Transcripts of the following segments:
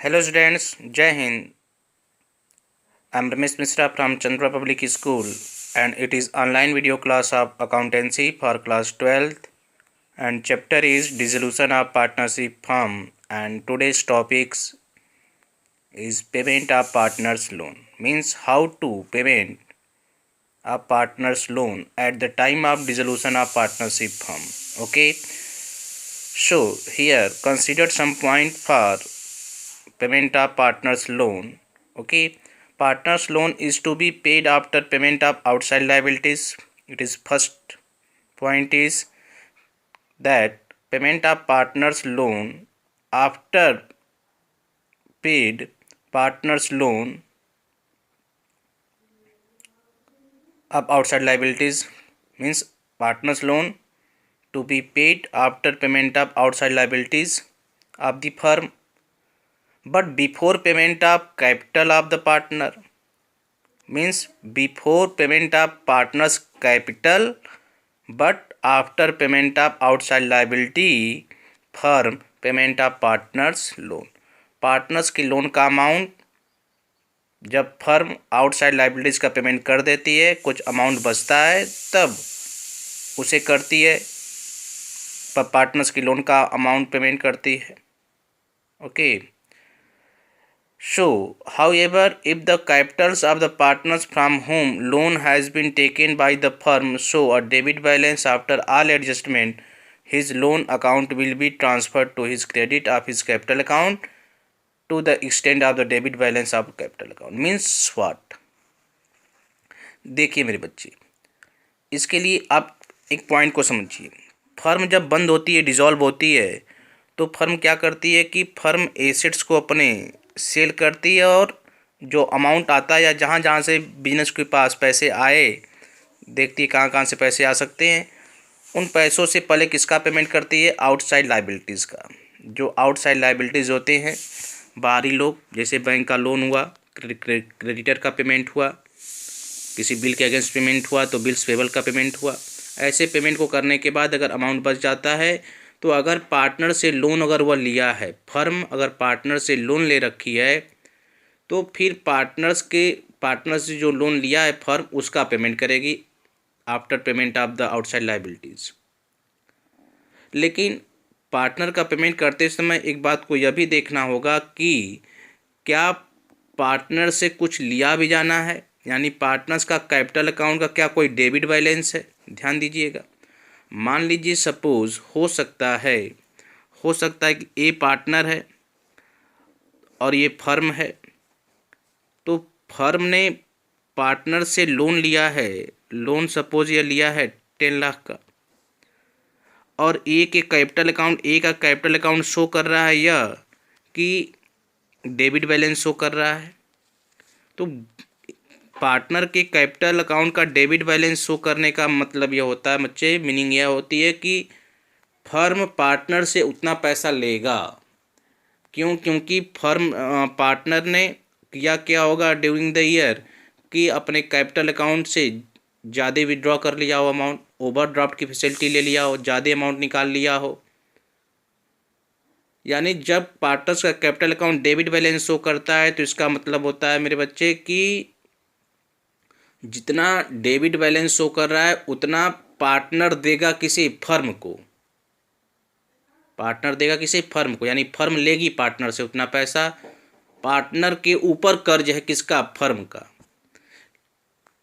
Hello students, Jai Hind. I am Ramesh Mishra from Chandra Public School and it is online video class of accountancy for class 12th and chapter is dissolution of partnership firm and today's topics is payment of partners loan, means how to payment a partners loan at the time of dissolution of partnership firm. Okay, so here consider some point for payment of partners loan. Okay, partners loan is to be paid after payment of outside liabilities. It is first point is that payment of partners loan after paid partners loan of outside liabilities, means partners loan to be paid after payment of outside liabilities of the firm, but before payment of capital of the partner, means before payment of partners capital but after payment of outside liability firm payment of partners loan. Partners की loan का amount जब firm outside liabilities का payment कर देती है, कुछ amount बचता है तब उसे करती है, पर पार्टनर्स की लोन का अमाउंट पेमेंट करती है. Okay. So, however, if the capitals of the partners from whom loan has been taken by the firm show a debit balance after all adjustment, his loan account will be transferred to his credit of his capital account to the extent of the debit balance of capital account. Means what? देखिए मेरे बच्चे, इसके लिए आप एक point को समझिए. Firm जब बंद होती है, डिसॉल्व होती है, तो फर्म क्या करती है कि फर्म एसेट्स को अपने सेल करती है और जो अमाउंट आता है या जहाँ जहाँ से बिजनेस के पास पैसे आए, देखती है कहाँ कहाँ से पैसे आ सकते हैं, उन पैसों से पहले किसका पेमेंट करती है? आउटसाइड लाइबिलिटीज़ का. जो आउटसाइड लाइबिलिटीज़ होते हैं बाहरी लोग, जैसे बैंक का लोन हुआ, क्रेडिटर का पेमेंट हुआ, किसी बिल के अगेंस्ट पेमेंट हुआ तो बिल्स पेबल का पेमेंट हुआ. ऐसे पेमेंट को करने के बाद अगर अमाउंट बच जाता है तो अगर पार्टनर से लोन अगर वह लिया है, फर्म अगर पार्टनर से लोन ले रखी है, तो फिर पार्टनर से जो लोन लिया है फर्म उसका पेमेंट करेगी after payment of the outside liabilities. लेकिन पार्टनर का पेमेंट करते समय एक बात को यह भी देखना होगा कि क्या पार्टनर से कुछ लिया भी जाना है, यानी पार्टनर्स का कैपिटल अकाउंट का क्या कोई डेबिट बैलेंस है. ध्यान दीजिएगा. मान लीजिए सपोज हो सकता है कि ए पार्टनर है और ये फर्म है, तो फर्म ने पार्टनर से लोन लिया है, लोन सपोज ये लिया है 10 लाख का, और ए का कैपिटल अकाउंट शो कर रहा है यह कि डेबिट बैलेंस शो कर रहा है. तो पार्टनर के कैपिटल अकाउंट का डेबिट बैलेंस शो करने का मतलब यह होता है बच्चे, मीनिंग यह होती है कि फर्म पार्टनर से उतना पैसा लेगा. क्योंकि फर्म पार्टनर ने किया क्या होगा ड्यूरिंग द ईयर कि अपने कैपिटल अकाउंट से ज़्यादा विड्रॉ कर लिया हो, अमाउंट ओवरड्राफ्ट की फैसिलिटी ले लिया हो, ज़्यादा अमाउंट निकाल लिया हो. यानी जब पार्टनर्स का capital account debit balance show करता है तो इसका मतलब होता है मेरे बच्चे कि जितना डेबिट बैलेंस शो कर रहा है उतना पार्टनर देगा किसी फर्म को. यानी फर्म लेगी पार्टनर से उतना पैसा. पार्टनर के ऊपर कर्ज है किसका? फर्म का.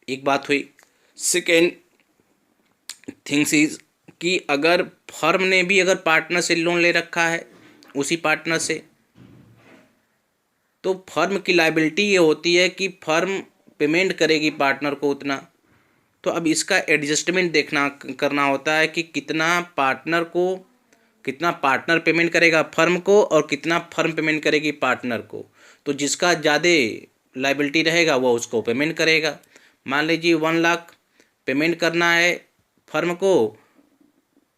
एक बात हुई. सेकेंड थिंग्स इज कि अगर फर्म ने भी अगर पार्टनर से लोन ले रखा है उसी पार्टनर से, तो फर्म की लायबिलिटी ये होती है कि फर्म पेमेंट करेगी पार्टनर को उतना. तो अब इसका एडजस्टमेंट करना होता है कि कितना पार्टनर पेमेंट करेगा फर्म को और कितना फर्म पेमेंट करेगी पार्टनर को. तो जिसका ज़्यादा लायबिलिटी रहेगा वो उसको पेमेंट करेगा. मान लीजिए 1 लाख पेमेंट करना है फर्म को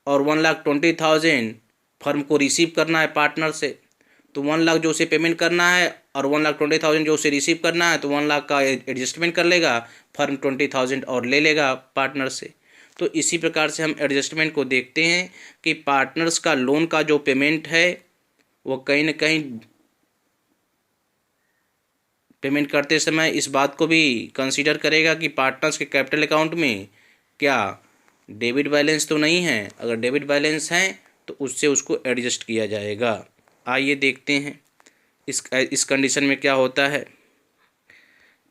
और 1,20,000 फर्म को रिसीव करना है पार्टनर से. तो 1 लाख जो उसे पेमेंट करना है और 1,20,000 जो उसे रिसीव करना है, तो 1 लाख का एडजस्टमेंट कर लेगा फर्म, 20,000 और ले लेगा पार्टनर से. तो इसी प्रकार से हम एडजस्टमेंट को देखते हैं कि पार्टनर्स का लोन का जो पेमेंट है वो कहीं ना कहीं पेमेंट करते समय इस बात को भी कंसीडर करेगा कि पार्टनर्स के कैपिटल अकाउंट में क्या डेबिट बैलेंस तो नहीं है। अगर डेबिट बैलेंस है तो उससे उसको एडजस्ट किया जाएगा। आइए देखते हैं इस कंडीशन में क्या होता है।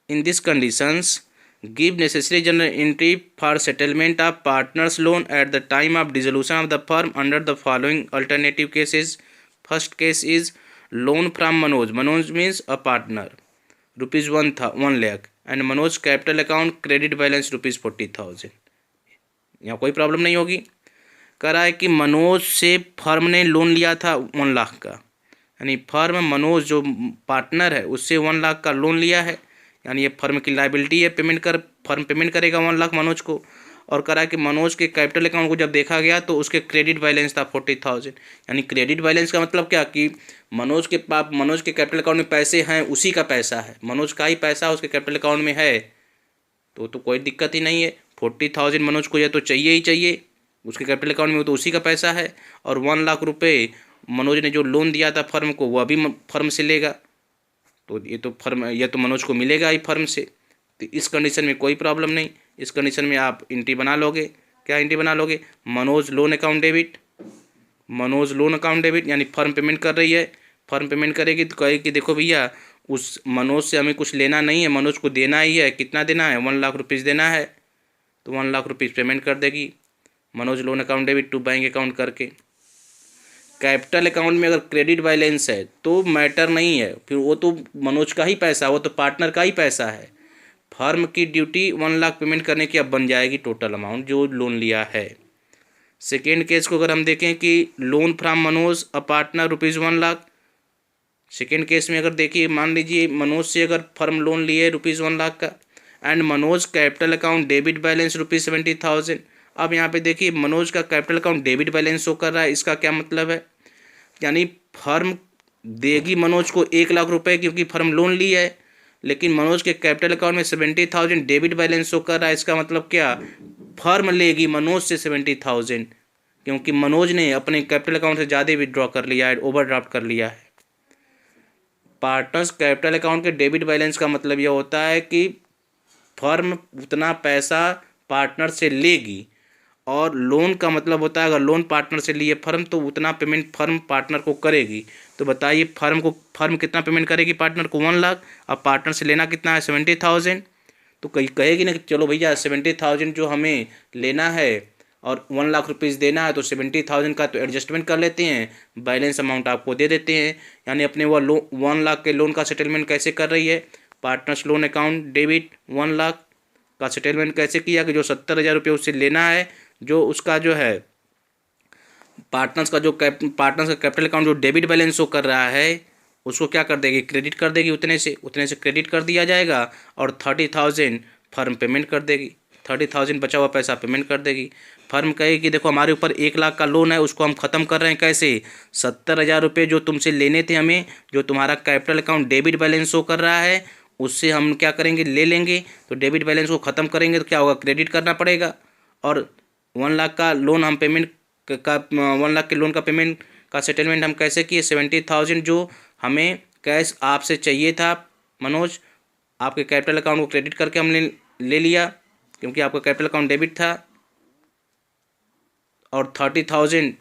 In this conditions give necessary general entry for settlement of partners loan at the time of dissolution of the firm under the following alternative cases. First case is loan from Manoj. Manoj means a partner, rupees 1 lakh, and Manoj capital account credit balance rupees 40,000. यहाँ कोई problem नहीं होगी। कह रहा है कि मनोज से firm ने लोन लिया था 1 लाख का, यानी फर्म मनोज जो पार्टनर है उससे 1 लाख का लोन लिया है, यानी ये फर्म की लाइबिलिटी है। फर्म पेमेंट करेगा 1 लाख मनोज को। और करा कि मनोज के कैपिटल अकाउंट को जब देखा गया तो उसके क्रेडिट बैलेंस था 40,000। यानी क्रेडिट बैलेंस का मतलब क्या कि मनोज के कैपिटल अकाउंट में पैसे हैं, उसी का पैसा है, मनोज का ही पैसा उसके कैपिटल अकाउंट में है, तो कोई दिक्कत ही नहीं है। 40,000 मनोज को यह तो चाहिए ही चाहिए, उसके कैपिटल अकाउंट में तो उसी का पैसा है। और 1 लाख रुपये मनोज ने जो लोन दिया था फर्म को वह भी फर्म से लेगा, तो यह तो मनोज को मिलेगा ही फर्म से। तो इस कंडीशन में कोई प्रॉब्लम नहीं। इस कंडीशन में आप एंट्री बना लोगे। क्या एंट्री बना लोगे? Manoj loan account debit. Manoj loan account debit यानी फर्म पेमेंट कर रही है, फर्म पेमेंट करेगी तो कहेगी कि देखो भैया उस मनोज से हमें कुछ लेना नहीं है, मनोज को देना ही है। कितना देना है? 1 लाख रुपीज़ देना है, तो 1 लाख रुपीज़ पेमेंट कर देगी Manoj loan account debit to bank account करके। कैपिटल अकाउंट में अगर क्रेडिट बैलेंस है तो मैटर नहीं है, फिर वो तो मनोज का ही पैसा, वो तो पार्टनर का ही पैसा है। फर्म की ड्यूटी 1 लाख पेमेंट करने की अब बन जाएगी टोटल अमाउंट जो लोन लिया है। सेकेंड केस को अगर हम देखें कि loan from Manoj a partner rupees 1 lakh. Second case में अगर देखिए, मान लीजिए मनोज से अगर फर्म लोन लिए रुपीज़ 1 लाख का and Manoj capital account debit balance rupees 70,000। अब यहाँ पे देखिए मनोज का capital account debit balance show कर रहा है। इसका क्या मतलब है? यानी फर्म देगी मनोज को 1 लाख रुपए क्योंकि फर्म लोन ली है, लेकिन मनोज के कैपिटल अकाउंट में 70,000 डेबिट बैलेंस शो कर रहा है। इसका मतलब क्या? फर्म लेगी मनोज से 70,000 क्योंकि मनोज ने अपने कैपिटल अकाउंट से ज़्यादा विड्रॉ कर लिया है, ओवरड्राफ्ट कर लिया है। पार्टनर्स कैपिटल अकाउंट के डेबिट बैलेंस का मतलब यह होता है कि फर्म उतना पैसा पार्टनर से लेगी, और लोन का मतलब होता है अगर लोन पार्टनर से लिए फर्म तो उतना पेमेंट फर्म पार्टनर को करेगी। तो बताइए फर्म कितना पेमेंट करेगी पार्टनर को? 1 लाख। अब पार्टनर से लेना कितना है? 70,000। तो कहेगी ना कि चलो भैया 70,000 जो हमें लेना है और 1 लाख रुपीज़ देना है, तो 70,000 का तो एडजस्टमेंट कर लेते हैं, बैलेंस अमाउंट आपको दे देते हैं। यानी अपने वो 1 लाख के लोन का सेटलमेंट कैसे कर रही है? Partners loan account debit 1 lakh का सेटलमेंट कैसे किया कि जो 70,000 रुपये उससे लेना है, जो उसका जो है पार्टनर्स का कैपिटल अकाउंट जो डेबिट बैलेंस शो कर रहा है उसको क्या कर देगी? क्रेडिट कर देगी। उतने से क्रेडिट कर दिया जाएगा और 30,000 फर्म पेमेंट कर देगी। 30,000 बचा हुआ पैसा पेमेंट कर देगी। फर्म कहेगी कि देखो हमारे ऊपर 1 लाख का लोन है, उसको हम ख़त्म कर रहे हैं। कैसे? 70,000 रुपये जो तुमसे लेने थे हमें, जो तुम्हारा capital account debit balance show कर रहा है, उससे हम क्या करेंगे? ले लेंगे। तो डेबिट बैलेंस को ख़त्म करेंगे तो क्या होगा? क्रेडिट करना पड़ेगा। और 1 लाख का लोन हम पेमेंट का 1 लाख के लोन का पेमेंट का सेटलमेंट हम कैसे किए? 70,000 जो हमें कैश आपसे चाहिए था मनोज, आपके कैपिटल अकाउंट को क्रेडिट करके हमने ले लिया क्योंकि आपका कैपिटल अकाउंट डेबिट था। और 30,000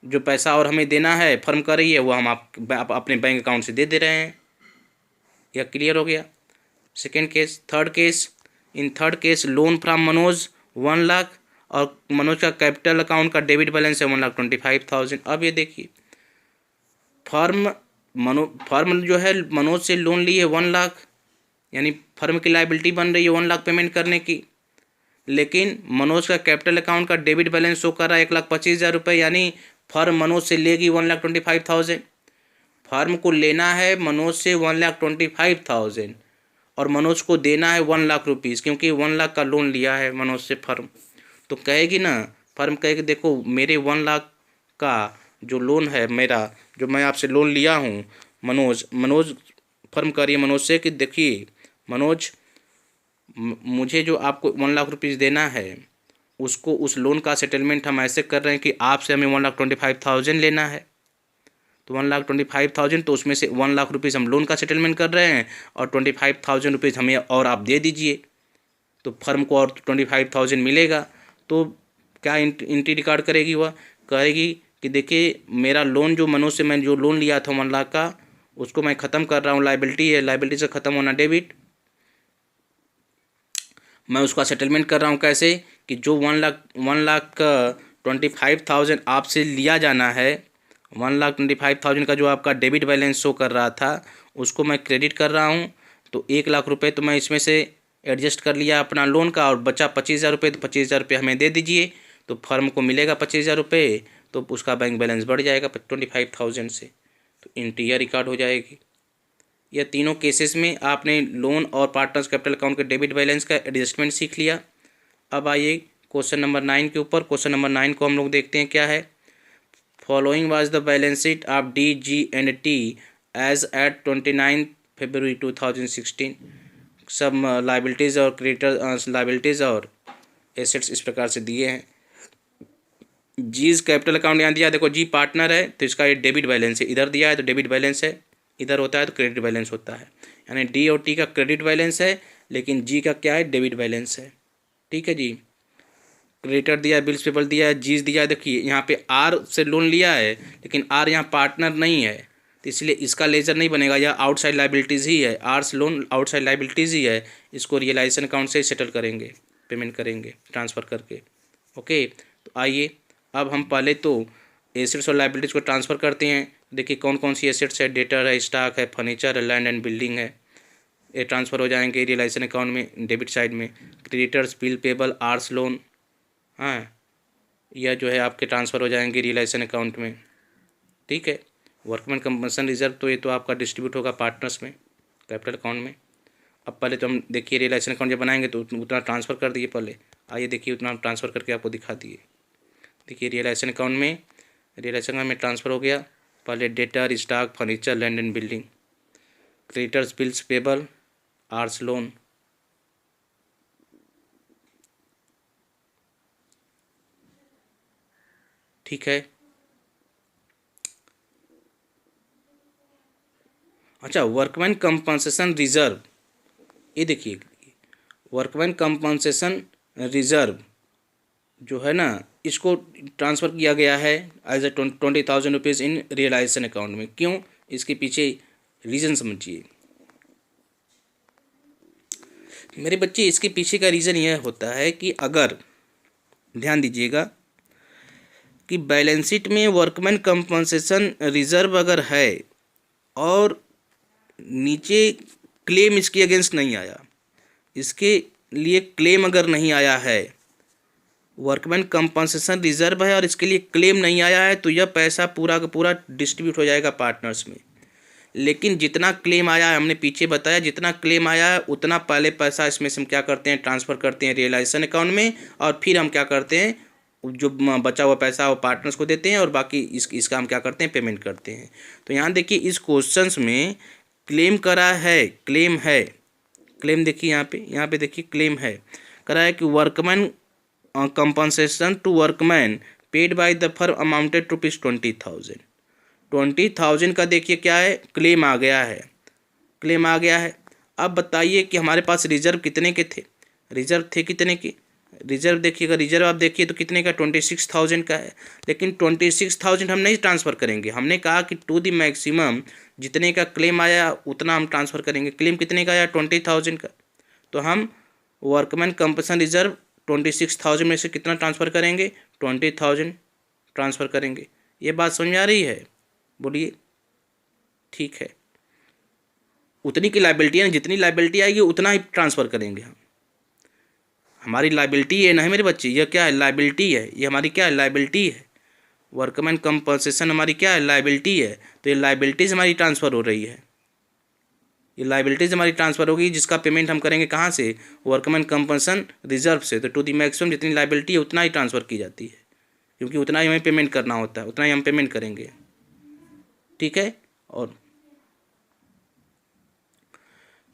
जो पैसा और हमें देना है फर्म कर रही है वो हम आप अपने बैंक अकाउंट से दे रहे हैं। यह क्लियर हो गया। Second case. Third case loan from Manoj 1 lakh और मनोज का कैपिटल अकाउंट का डेबिट बैलेंस है 1,25,000। अब ये देखिए फर्म जो है मनोज से लोन ली है 1 लाख, यानी फर्म की लाइबिलिटी बन रही है 1 लाख पेमेंट करने की, लेकिन मनोज का कैपिटल अकाउंट का डेबिट बैलेंस शो कर रहा है 1,25,000 रुपये, यानी फर्म मनोज से लेगी 1,25,000। फर्म को लेना है मनोज से 1,25,000 और मनोज को देना है 1 लाख रुपीज़ क्योंकि 1 लाख का लोन लिया है मनोज से फर्म। तो कहेगी ना, फर्म कहेगी देखो मेरे 1 लाख का जो लोन है मेरा, जो मैं आपसे लोन लिया हूँ मनोज फर्म कह रही है मनोज से कि देखिए मनोज मुझे जो आपको 1 लाख रुपीज़ देना है उसको उस लोन का सेटलमेंट हम ऐसे कर रहे हैं कि आपसे हमें 1,25,000 लेना है। तो 1,25,000, तो उसमें से 1,00,000 रुपीज़ हम लोन का सेटलमेंट कर रहे हैं और 25,000 रुपीज़ हमें और आप दे दीजिए, तो फर्म को और 25,000 मिलेगा। तो क्या एंट्री रिकॉर्ड करेगी, वह कहेगी कि देखिए मेरा लोन जो मनोज से मैंने जो लोन लिया था 1,00,000 का, उसको मैं ख़त्म कर रहा हूँ, लाइबिलिटी है, लाइबिलिटी से ख़त्म होना डेबिट, मैं उसका सेटलमेंट कर रहा हूँ। कैसे कि जो 1,25,000 आपसे लिया जाना है, 1,25,000 का जो आपका डेबिट बैलेंस शो कर रहा था, उसको मैं क्रेडिट कर रहा हूँ। तो 1,00,000 रुपये तो मैं इसमें से एडजस्ट कर लिया अपना लोन का, और बचा 25,000 रुपये, तो 25,000 रुपये हमें दे दीजिए, तो फर्म को मिलेगा 25,000 रुपये, तो उसका बैंक बैलेंस बढ़ जाएगा 25,000 से, तो एंट्री रिकॉर्ड हो जाएगी। यह तीनों केसेस में आपने लोन और पार्टनर्स कैपिटल अकाउंट के डेबिट बैलेंस का एडजस्टमेंट सीख लिया। अब आइए क्वेश्चन नंबर 9 के ऊपर। क्वेश्चन नंबर 9 को हम लोग देखते हैं क्या है। Following was the balance sheet of D G and T as at 29 February 2016। सब लाइबिलिटीज़ और क्रेडिटर लाइबिलिटीज़ और एसेट्स इस प्रकार से दिए हैं। जीज कैपिटल अकाउंट यहाँ दिया, देखो जी पार्टनर है तो इसका ये डेबिट बैलेंस है, इधर दिया है तो डेबिट बैलेंस है, इधर होता है तो क्रेडिट बैलेंस होता है। यानी डी और टी का क्रेडिट बैलेंस है, लेकिन जी का क्या है, डेबिट बैलेंस है। ठीक है जी। क्रेडिटर दिया है, बिल्स पेबल दिया है, जीज दिया है। देखिए यहाँ पे आर से लोन लिया है, लेकिन आर यहाँ पार्टनर नहीं है, तो इसलिए इसका लेजर नहीं बनेगा, यह आउटसाइड लाइबिलिटीज़ ही है, आर से लोन आउटसाइड लाइबिलिटीज़ ही है। इसको रियलाइजेशन अकाउंट से सेटल करेंगे, पेमेंट करेंगे ट्रांसफ़र करके। ओके, तो आइए अब हम पहले तो एसेट्स और लाइबिलिटीज़ को ट्रांसफ़र करते हैं। देखिए कौन कौन सी एसेट्स है, डेटर है, स्टॉक है, फर्नीचर है, लैंड एंड बिल्डिंग है, ये ट्रांसफ़र हो जाएंगे रियलाइजेशन अकाउंट में डेबिट साइड में। Creditors, bill payable, R's loan, हाँ, यह जो है आपके ट्रांसफ़र हो जाएंगे रियलाइजेशन अकाउंट में। ठीक है। वर्कमैन कंपनसेशन रिजर्व तो ये तो आपका डिस्ट्रीब्यूट होगा पार्टनर्स में कैपिटल अकाउंट में। अब पहले तो हम देखिए रियलाइजेशन अकाउंट जब बनाएंगे तो उतना ट्रांसफ़र कर दिए पहले। आइए देखिए उतना हम ट्रांसफ़र करके आपको दिखा दिए। देखिए रियलाइजेशन अकाउंट में ट्रांसफ़र हो गया। पहले debtor, stock, furniture, land and building, creditors, bills payable, R's loan, ठीक है। अच्छा, वर्कमैन कंपनसेशन रिजर्व, ये देखिए वर्कमैन कंपनसेशन रिजर्व जो है ना, इसको ट्रांसफ़र किया गया है as a 20,000 rupees in realisation account में। क्यों, इसके पीछे रीज़न समझिए मेरे बच्चे। इसके पीछे का रीज़न यह होता है कि अगर ध्यान दीजिएगा कि बैलेंस शीट में वर्कमैन कंपनसेशन रिजर्व अगर है और नीचे क्लेम इसके अगेंस्ट नहीं आया, इसके लिए क्लेम अगर नहीं आया है, वर्कमैन कंपनसेशन रिजर्व है और इसके लिए क्लेम नहीं आया है, तो यह पैसा पूरा का पूरा डिस्ट्रीब्यूट हो जाएगा पार्टनर्स में। लेकिन जितना क्लेम आया है, हमने पीछे बताया, जितना क्लेम आया है उतना पहले पैसा इसमें से हम क्या करते हैं, ट्रांसफ़र करते हैं रियलाइजेशन अकाउंट में, और फिर हम क्या करते हैं, जो बचा हुआ पैसा वो पार्टनर्स को देते हैं और बाकी इसका हम क्या करते हैं, पेमेंट करते हैं। तो यहाँ देखिए इस क्वेश्चंस में क्लेम करा है, क्लेम है, क्लेम देखिए यहाँ पे देखिए क्लेम है, करा है कि workman compensation to workman paid by the firm amounted to ₹20,000। 20,000 का देखिए क्या है, क्लेम आ गया है, क्लेम आ गया है। अब बताइए कि हमारे पास रिजर्व कितने के थे, रिजर्व थे कितने के, रिजर्व देखिएगा, रिजर्व आप देखिए तो कितने का, 26,000 का है। लेकिन 26,000 हम नहीं ट्रांसफ़र करेंगे, हमने कहा कि टू दी मैक्सिमम जितने का क्लेम आया उतना हम ट्रांसफ़र करेंगे। क्लेम कितने का आया, 20,000 का, तो हम वर्कमैन कंपनसेशन रिजर्व 26,000 में से कितना ट्रांसफ़र करेंगे, 20,000 ट्रांसफ़र करेंगे। ये बात समझ आ रही है, बोलिए। ठीक है, उतनी की लाइबिलिटी है, जितनी लाइबिलिटी आएगी उतना ही ट्रांसफ़र करेंगे हम। हमारी लाइबिलिटी ये नहीं मेरे बच्चे, यह क्या है, लाइबिलिटी है, ये हमारी क्या है, लाइबिलिटी है। वर्कमैन कंपनसेशन हमारी क्या है, लाइबिलिटी है। तो ये लाइबिलिटीज़ हमारी ट्रांसफ़र हो रही है, ये लाइबिलिटीज़ हमारी ट्रांसफ़र होगी, जिसका पेमेंट हम करेंगे कहाँ से, वर्कमैन कंपनसेशन रिजर्व से। तो टू दी मैक्सिमम जितनी लाइबिलिटी है उतना ही ट्रांसफ़र की जाती है, क्योंकि उतना ही हमें पेमेंट करना होता है, उतना ही हम पेमेंट करेंगे। ठीक है। और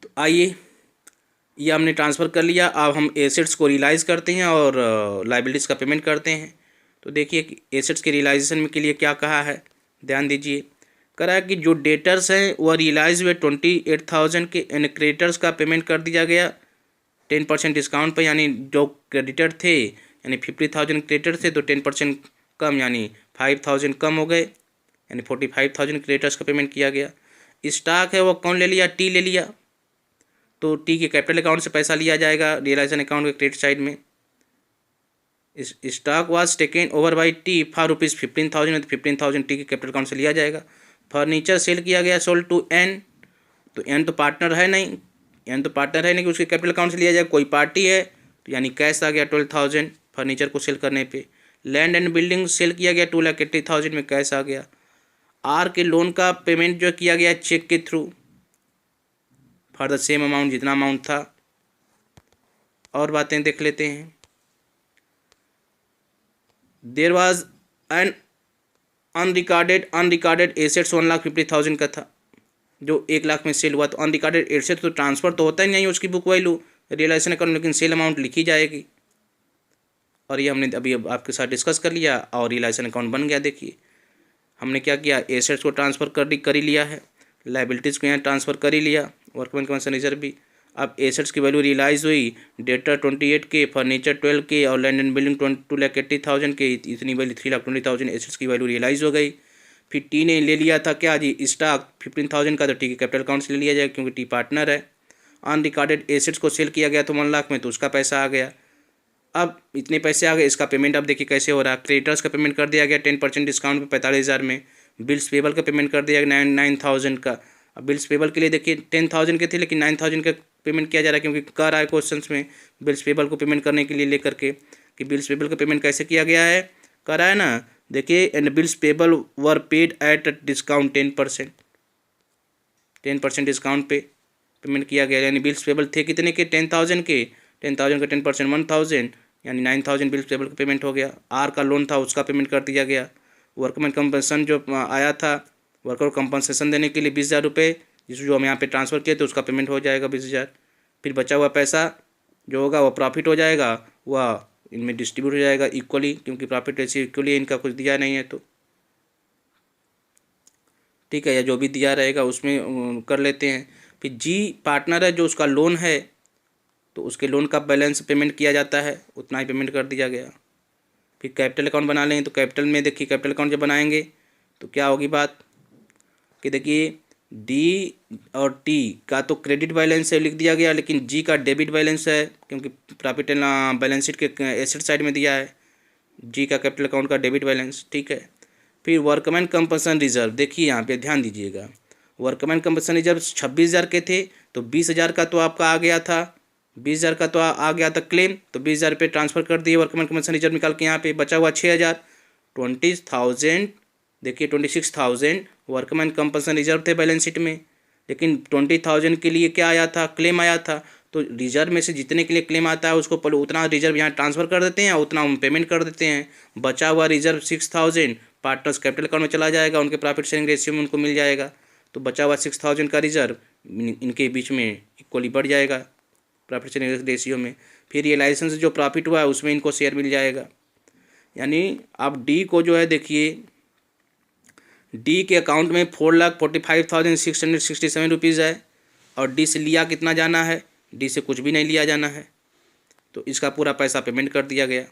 तो आइए, ये हमने ट्रांसफ़र कर लिया। अब हम एसेट्स को रियलाइज़ करते हैं और लाइबिलिटीज़ का पेमेंट करते हैं। तो देखिए कि एसेट्स के रियलाइजेशन के लिए क्या कहा है, ध्यान दीजिए। करा कि जो डेटर्स हैं वह रियलाइज हुए 28,000 के, यानी क्रेडिटर्स का पेमेंट कर दिया गया 10% डिस्काउंट पर, यानी जो क्रेडिटर थे यानी 50,000 क्रेडिटर थे तो 10% कम यानी 5,000 कम हो गए, यानी 45,000 क्रेडिटर्स का पेमेंट किया गया। स्टॉक है वो कौन ले लिया, टी ले लिया, तो टी के कैपिटल अकाउंट से पैसा लिया जाएगा रियलाइजेशन अकाउंट के क्रेडिट साइड में। Stock was taken over by T for ₹15,000, तो 15,000 टी के कैपिटल अकाउंट से लिया जाएगा। फर्नीचर सेल किया गया, सोल्ड टू एन, तो एन तो पार्टनर है नहीं, एन तो पार्टनर है नहीं कि उसके कैपिटल अकाउंट से लिया जाएगा, कोई पार्टी है, तो यानी कैश आ गया 12,000 फर्नीचर को सेल करने पे। लैंड एंड बिल्डिंग सेल किया गया 2,80,000 में, कैश आ गया। आर के लोन का पेमेंट जो किया गया चेक के through for the same amount, जितना अमाउंट था। और बातें देख लेते हैं। There was an unrecorded assets 1,50,000 का था, जो 1,00,000 में सेल हुआ। तो अनरिकॉर्डेड एसेट तो ट्रांसफर तो होता ही नहीं उसकी बुक वैल्यू रियलाइजेशन अकाउंट, लेकिन सेल अमाउंट लिखी जाएगी। और ये हमने अभी आपके साथ डिस्कस कर लिया और रियलाइजेशन अकाउंट बन गया। देखिए हमने क्या किया, एसेट्स को ट्रांसफ़र कर ही लिया है, लाइबिलिटीज़ को यहाँ ट्रांसफ़र कर ही लिया, वर्कमैन कमीशन रिजर्व भी। अब एसेट्स की वैल्यू रियलाइज़ हुई, डेटर 28 के, फर्नीचर 12 के और लैंड एंड बिल्डिंग 2,80,000 के, इतनी वैल्यू 3,20,000 एसेट्स की वैल्यू रियलाइज़ हो गई। फिर टी ने ले लिया था क्या जी, स्टॉक 15,000 का, तो टी के कैपिटल अकाउंट से ले लिया जाएगा क्योंकि टी पार्टनर है। अनरिकॉर्डेड एसेट्स को सेल किया गया तो 1,00,000 में, तो उसका पैसा आ गया। अब इतने पैसे आ गए, इसका पेमेंट अब देखिए कैसे हो रहा है। क्रेडिटर्स का पेमेंट कर दिया गया 10% डिस्काउंट पे 45,000 में। बिल्स पेबल का पेमेंट कर दिया गया 9,000 का। अब बिल्स पेबल के लिए देखिए 10,000 के थे लेकिन 9,000 का पेमेंट किया जा रहा है, क्योंकि कर रहा है क्वेश्चन में बिल्स पेबल को पेमेंट करने के लिए लेकर के कि बिल्स पेबल का पेमेंट कैसे किया गया है, कर रहा है ना। देखिए and bills payable were paid at discount 10% discount पे पेमेंट किया गया, यानी बिल्स पेबल थे कितने के, 10,000 के, 10,000 का 10% 1,000 यानी 9,000 बिल्स पेबल का पेमेंट हो गया। आर का लोन था उसका पेमेंट कर दिया गया। वर्कमैन कंपनसेशन जो आया था, वर्कर को कंपनसेशन देने के लिए 20,000 रुपये, जो हम यहाँ पे ट्रांसफ़र किए तो उसका पेमेंट हो जाएगा 20,000। फिर बचा हुआ पैसा जो होगा वह प्रॉफिट हो जाएगा, वह इनमें डिस्ट्रीब्यूट हो जाएगा इक्वली, क्योंकि प्रॉफिट ऐसे इक्वली इनका कुछ दिया नहीं है तो ठीक है, या जो भी दिया रहेगा उसमें कर लेते हैं। फिर जी पार्टनर है जो उसका लोन है, तो उसके लोन का बैलेंस पेमेंट किया जाता है, उतना ही पेमेंट कर दिया गया। फिर कैपिटल अकाउंट बना लेंगे, तो कैपिटल में देखिए कैपिटल अकाउंट जब बनाएंगे तो क्या होगी बात कि देखिए डी और टी का तो क्रेडिट बैलेंस है लिख दिया गया, लेकिन जी का डेबिट बैलेंस है क्योंकि प्रॉफिट एंड बैलेंस शीट के एसेट साइड में दिया है जी का कैपिटल अकाउंट का डेबिट बैलेंस, ठीक है। फिर वर्कमैन कंपनसेशन रिजर्व, देखिए यहाँ पे ध्यान दीजिएगा, वर्कमैन कंपनसेशन रिजर्व 26,000 के थे, तो 20,000 का तो आपका आ गया था, 20,000 का तो आ गया था क्लेम, तो 20,000 रुपये ट्रांसफ़र कर दिए वर्कमैन कंपनसेशन रिजर्व निकाल के। यहाँ पे बचा हुआ 6,000, 20,000 देखिए 26,000 वर्कमैन कंपनसेशन रिजर्व थे बैलेंस शीट में, लेकिन 20,000 के लिए क्या आया था, क्लेम आया था। तो रिजर्व में से जितने के लिए क्लेम आता है उसको पहले उतना रिजर्व यहाँ ट्रांसफ़र कर देते हैं, उतना हम पेमेंट कर देते हैं। बचा हुआ रिजर्व 6,000 पार्टनर्स कैपिटल अकाउंट में चला जाएगा, उनके प्रॉफिट शेयरिंग रेशियो में उनको मिल जाएगा। तो बचा हुआ 6,000 का रिजर्व इनके बीच में इक्वली बढ़ जाएगा प्रॉफिट शेयरिंग रेशियो में। फिर ये लाइसेंस जो प्रॉफिट हुआ है उसमें इनको शेयर मिल जाएगा। यानी अब डी को जो है देखिए डी के अकाउंट में 4,45,667 रुपीज़ है, और डी से लिया कितना जाना है, डी से कुछ भी नहीं लिया जाना है, तो इसका पूरा पैसा पेमेंट कर दिया गया।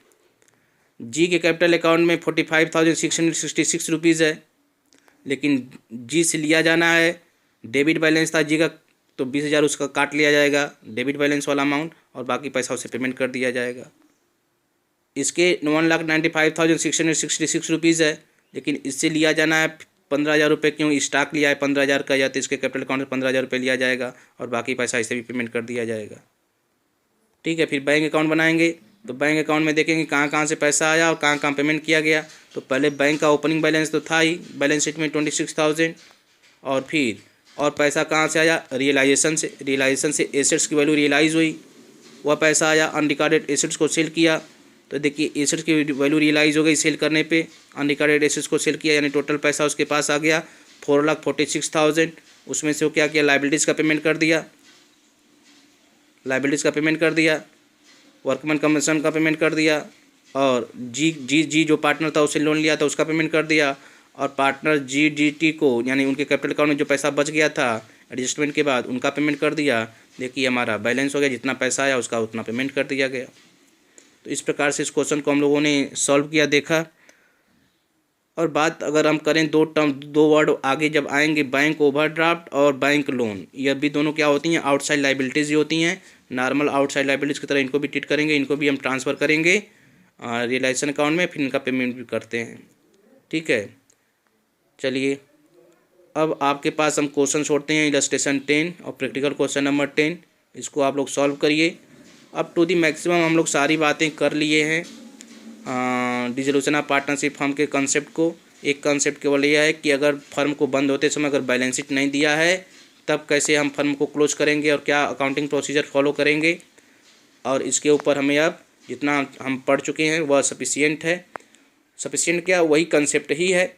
जी के कैपिटल अकाउंट में 45,666 रुपीज़ है, लेकिन जी से लिया जाना है, डेबिट बैलेंस था जी का, तो 20,000 उसका काट लिया जाएगा डेबिट बैलेंस वाला अमाउंट, और बाकी पैसा उसे पेमेंट कर दिया जाएगा। इसके 1,95,666 रुपीज़ है, लेकिन इससे लिया जाना है 15,000 रुपये, क्यों स्टॉक लिया है 15,000 का, या तो इसके कैपिटल अकाउंट में 15,000 रुपये लिया जाएगा और बाकी पैसा इसे भी पेमेंट कर दिया जाएगा, ठीक है। फिर बैंक अकाउंट बनाएंगे, तो बैंक अकाउंट में देखेंगे कहाँ कहाँ से पैसा आया और कहाँ कहाँ पेमेंट किया गया। तो पहले बैंक का ओपनिंग बैलेंस तो था ही बैलेंस शीट में 26,000, और फिर और पैसा कहाँ से आया, रियलाइजेशन से। रियलाइजेशन से एसेट्स की वैल्यू रियलाइज़ हुई, वह पैसा आया। अनरिकॉर्डेड एसेट्स को सेल किया, तो देखिए एसेट्स की वैल्यू रियलाइज़ हो गई सेल करने पे, अनरिकॉर्डेड एसेट्स को सेल किया, यानी टोटल पैसा उसके पास आ गया 4,46,000। उसमें से वो क्या किया, लाइबिलिटीज़ का पेमेंट कर दिया, लाइबिलिटीज़ का पेमेंट कर दिया, वर्कमैन कंपनसेशन का पेमेंट कर दिया, और जी जो पार्टनर था उससे लोन लिया था उसका पेमेंट कर दिया, और पार्टनर जीडीटी को यानी उनके कैपिटल अकाउंट में जो पैसा बच गया था एडजस्टमेंट के बाद उनका पेमेंट कर दिया। देखिए हमारा बैलेंस हो गया, जितना पैसा आया उसका उतना पेमेंट कर दिया गया। तो इस प्रकार से इस क्वेश्चन को हम लोगों ने सॉल्व किया, देखा। और बात अगर हम करें दो वर्ड आगे जब आएंगे, बैंक ओवरड्राफ्ट और बैंक लोन, यह भी दोनों क्या होती हैं, आउटसाइड लाइबिलिटीज़ ही होती हैं। नॉर्मल आउटसाइड लाइबिलिटीज़ की तरह इनको भी ट्रीट करेंगे, इनको भी हम ट्रांसफ़र करेंगे रियलाइजेशन अकाउंट में, फिर इनका पेमेंट भी करते हैं। ठीक है, चलिए अब आपके पास हम क्वेश्चन छोड़ते हैं इलस्ट्रेशन 10 और प्रैक्टिकल क्वेश्चन नंबर 10, इसको आप लोग सॉल्व करिए। अप टू दी मैक्सिमम हम लोग सारी बातें कर लिए हैं डिसोल्यूशन ऑफ पार्टनरशिप फर्म के कंसेप्ट को। एक कंसेप्ट केवल यह है कि अगर फर्म को बंद होते समय अगर बैलेंस शीट नहीं दिया है तब कैसे हम फर्म को क्लोज करेंगे और क्या अकाउंटिंग प्रोसीजर फॉलो करेंगे, और इसके ऊपर हमें अब जितना हम पढ़ चुके हैं वह सफिशिएंट है। सफिशिएंट क्या, वही कंसेप्ट ही है,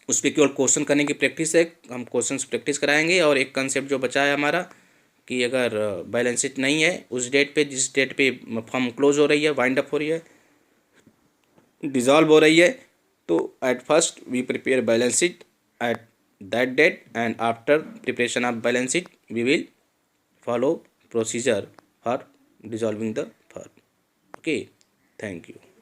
उस पर केवल क्वेश्चन करने की प्रैक्टिस है, हम क्वेश्चन प्रैक्टिस कराएंगे। और एक कंसेप्ट जो बचा है हमारा कि अगर बैलेंस शीट नहीं है उस डेट पे, जिस डेट पे फर्म क्लोज हो रही है, वाइंड अप हो रही है, डिज़ोल्व हो रही है, तो at first we prepare balance sheet at that date and after preparation of balance sheet we will follow procedure for dissolving the firm. Okay, thank you.